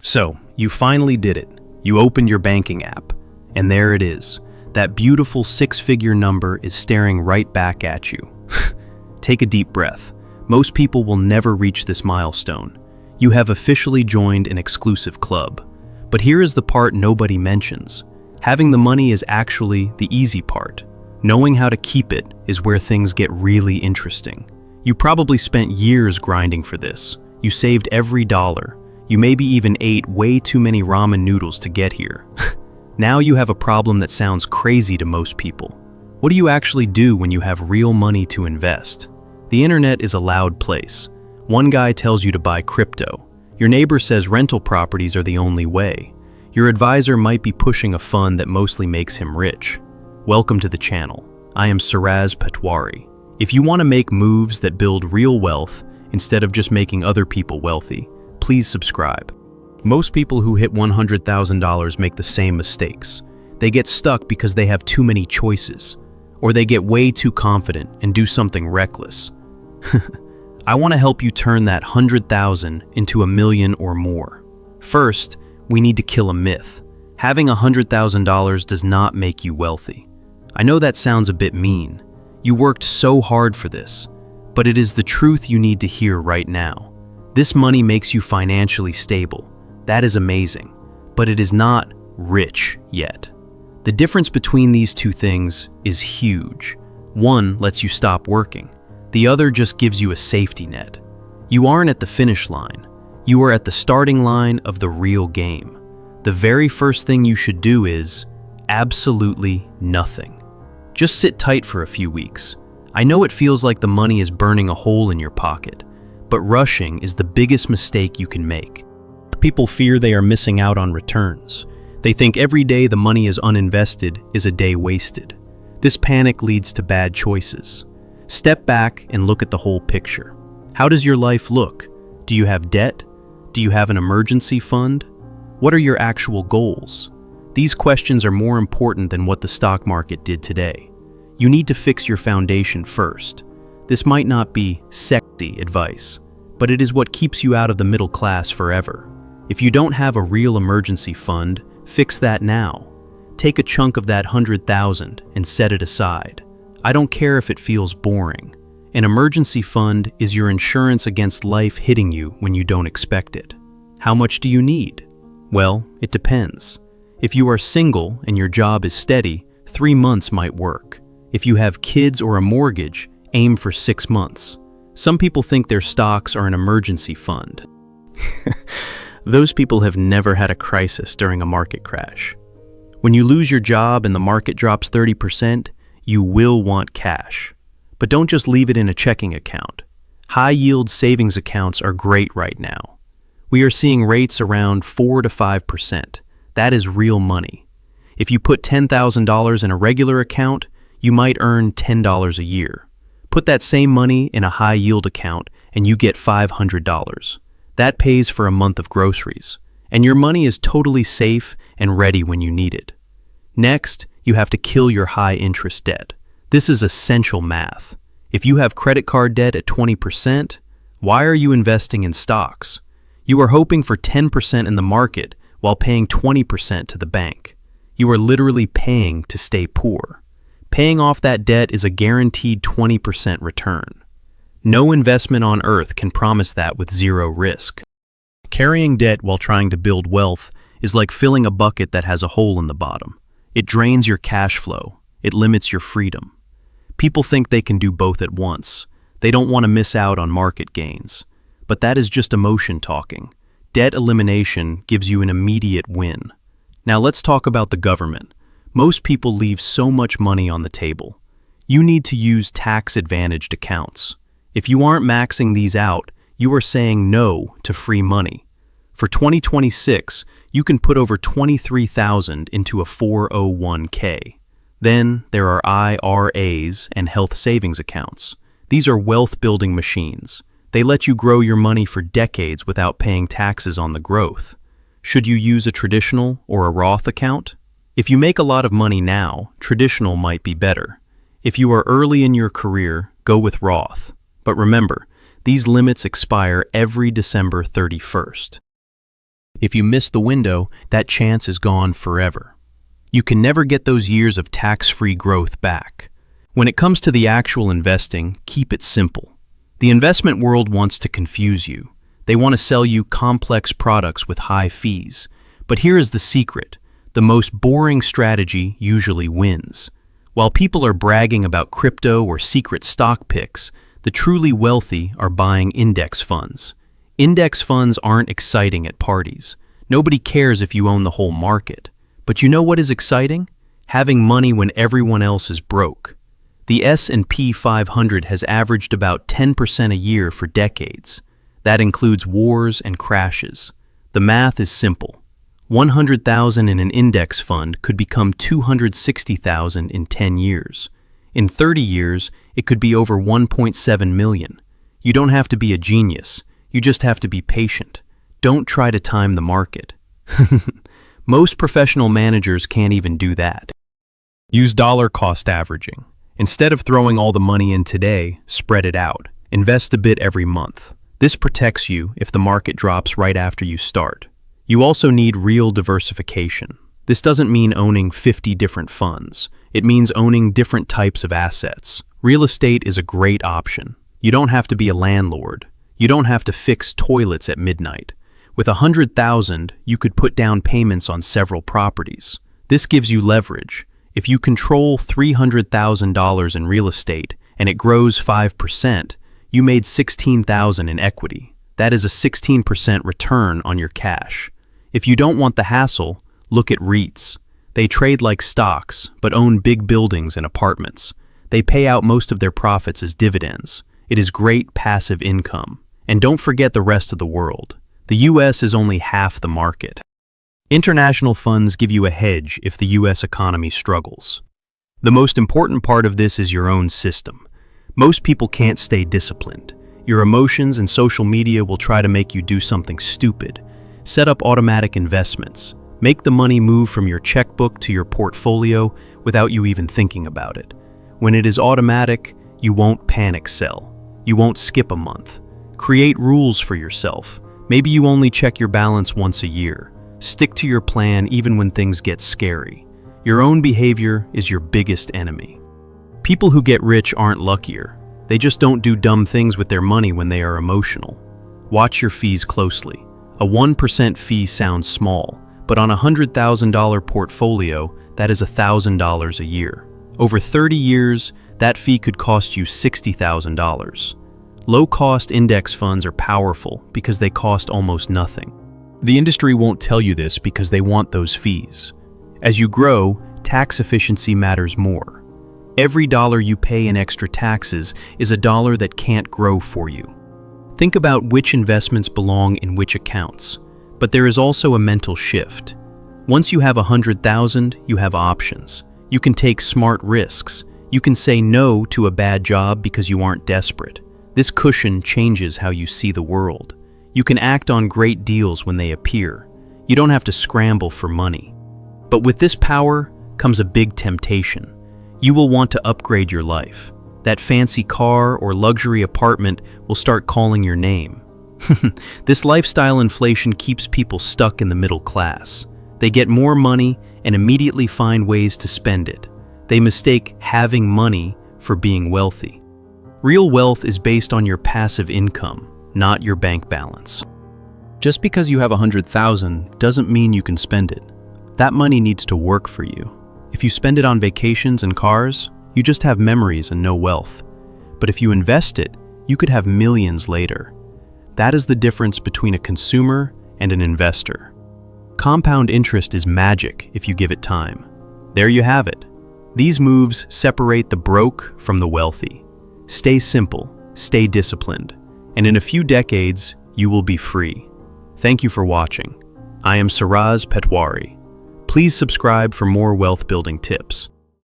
So, you finally did it. You opened your banking app, and there it is. That beautiful six-figure number is staring right back at you. Take a deep breath. Most people will never reach this milestone. You have officially joined an exclusive club. But here is the part nobody mentions. Having the money is actually the easy part. Knowing how to keep it is where things get really interesting. You probably spent years grinding for this. You saved every dollar. You maybe even ate way too many ramen noodles to get here. Now you have a problem that sounds crazy to most people. What do you actually do when you have real money to invest? The internet is a loud place. One guy tells you to buy crypto. Your neighbor says rental properties are the only way. Your advisor might be pushing a fund that mostly makes him rich. Welcome to the channel. I am Suraj Patwari. If you want to make moves that build real wealth instead of just making other people wealthy, please subscribe. Most people who hit $100,000 make the same mistakes. They get stuck because they have too many choices, or they get way too confident and do something reckless. I want to help you turn that 100,000 into 1,000,000 or more. First, we need to kill a myth. Having $100,000 does not make you wealthy. I know that sounds a bit mean. You worked so hard for this, but it is the truth you need to hear right now. This money makes you financially stable. That is amazing, but it is not rich yet. The difference between these two things is huge. One lets you stop working. The other just gives you a safety net. You aren't at the finish line. You are at the starting line of the real game. The very first thing you should do is absolutely nothing. Just sit tight for a few weeks. I know it feels like the money is burning a hole in your pocket, but rushing is the biggest mistake you can make. People fear they are missing out on returns. They think every day the money is uninvested is a day wasted. This panic leads to bad choices. Step back and look at the whole picture. How does your life look? Do you have debt? Do you have an emergency fund? What are your actual goals? These questions are more important than what the stock market did today. You need to fix your foundation first. This might not be sexy advice, but it is what keeps you out of the middle class forever. If you don't have a real emergency fund, fix that now. Take a chunk of that 100,000 and set it aside. I don't care if it feels boring. An emergency fund is your insurance against life hitting you when you don't expect it. How much do you need? Well, it depends. If you are single and your job is steady, 3 months might work. If you have kids or a mortgage, aim for 6 months. Some people think their stocks are an emergency fund. Those people have never had a crisis during a market crash. When you lose your job and the market drops 30%, you will want cash. But don't just leave it in a checking account. High-yield savings accounts are great right now. We are seeing rates around 4 to 5%. That is real money. If you put $10,000 in a regular account, you might earn $10 a year. Put that same money in a high-yield account and you get $500. That pays for a month of groceries, and your money is totally safe and ready when you need it. Next, you have to kill your high-interest debt. This is essential math. If you have credit card debt at 20%, why are you investing in stocks? You are hoping for 10% in the market while paying 20% to the bank. You are literally paying to stay poor. Paying off that debt is a guaranteed 20% return. No investment on earth can promise that with zero risk. Carrying debt while trying to build wealth is like filling a bucket that has a hole in the bottom. It drains your cash flow. It limits your freedom. People think they can do both at once. They don't want to miss out on market gains. But that is just emotion talking. Debt elimination gives you an immediate win. Now let's talk about the government. Most people leave so much money on the table. You need to use tax-advantaged accounts. If you aren't maxing these out, you are saying no to free money. For 2026, you can put over $23,000 into a 401k. Then there are IRAs and health savings accounts. These are wealth-building machines. They let you grow your money for decades without paying taxes on the growth. Should you use a traditional or a Roth account? If you make a lot of money now, traditional might be better. If you are early in your career, go with Roth. But remember, these limits expire every December 31st. If you miss the window, that chance is gone forever. You can never get those years of tax-free growth back. When it comes to the actual investing, keep it simple. The investment world wants to confuse you. They want to sell you complex products with high fees. But here is the secret. The most boring strategy usually wins. While people are bragging about crypto or secret stock picks, the truly wealthy are buying index funds. Index funds aren't exciting at parties. Nobody cares if you own the whole market. But you know what is exciting? Having money when everyone else is broke. The S&P 500 has averaged about 10% a year for decades. That includes wars and crashes. The math is simple. 100,000 in an index fund could become 260,000 in 10 years. In 30 years, it could be over 1.7 million. You don't have to be a genius. You just have to be patient. Don't try to time the market. Most professional managers can't even do that. Use dollar cost averaging. Instead of throwing all the money in today, spread it out. Invest a bit every month. This protects you if the market drops right after you start. You also need real diversification. This doesn't mean owning 50 different funds. It means owning different types of assets. Real estate is a great option. You don't have to be a landlord. You don't have to fix toilets at midnight. With 100,000, you could put down payments on several properties. This gives you leverage. If you control $300,000 in real estate and it grows 5%, you made $16,000 in equity. That is a 16% return on your cash. If you don't want the hassle, look at REITs. They trade like stocks, but own big buildings and apartments. They pay out most of their profits as dividends. It is great passive income. And don't forget the rest of the world. The US is only half the market. International funds give you a hedge if the US economy struggles. The most important part of this is your own system. Most people can't stay disciplined. Your emotions and social media will try to make you do something stupid. Set up automatic investments. Make the money move from your checkbook to your portfolio without you even thinking about it. When it is automatic, you won't panic sell. You won't skip a month. Create rules for yourself. Maybe you only check your balance once a year. Stick to your plan even when things get scary. Your own behavior is your biggest enemy. People who get rich aren't luckier. They just don't do dumb things with their money when they are emotional. Watch your fees closely. A 1% fee sounds small, but on a $100,000 portfolio, that is $1,000 a year. Over 30 years, that fee could cost you $60,000. Low-cost index funds are powerful because they cost almost nothing. The industry won't tell you this because they want those fees. As you grow, tax efficiency matters more. Every dollar you pay in extra taxes is a dollar that can't grow for you. Think about which investments belong in which accounts. But there is also a mental shift. Once you have 100,000, you have options. You can take smart risks. You can say no to a bad job because you aren't desperate. This cushion changes how you see the world. You can act on great deals when they appear. You don't have to scramble for money. But with this power comes a big temptation. You will want to upgrade your life. That fancy car or luxury apartment will start calling your name. This lifestyle inflation keeps people stuck in the middle class. They get more money and immediately find ways to spend it. They mistake having money for being wealthy. Real wealth is based on your passive income, not your bank balance. Just because you have 100,000 doesn't mean you can spend it. That money needs to work for you. If you spend it on vacations and cars, you just have memories and no wealth. But if you invest it, you could have millions later. That is the difference between a consumer and an investor. Compound interest is magic if you give it time. There you have it. These moves separate the broke from the wealthy. Stay simple, stay disciplined, and in a few decades, you will be free. Thank you for watching. I am Saraz Petwari. Please subscribe for more wealth building tips.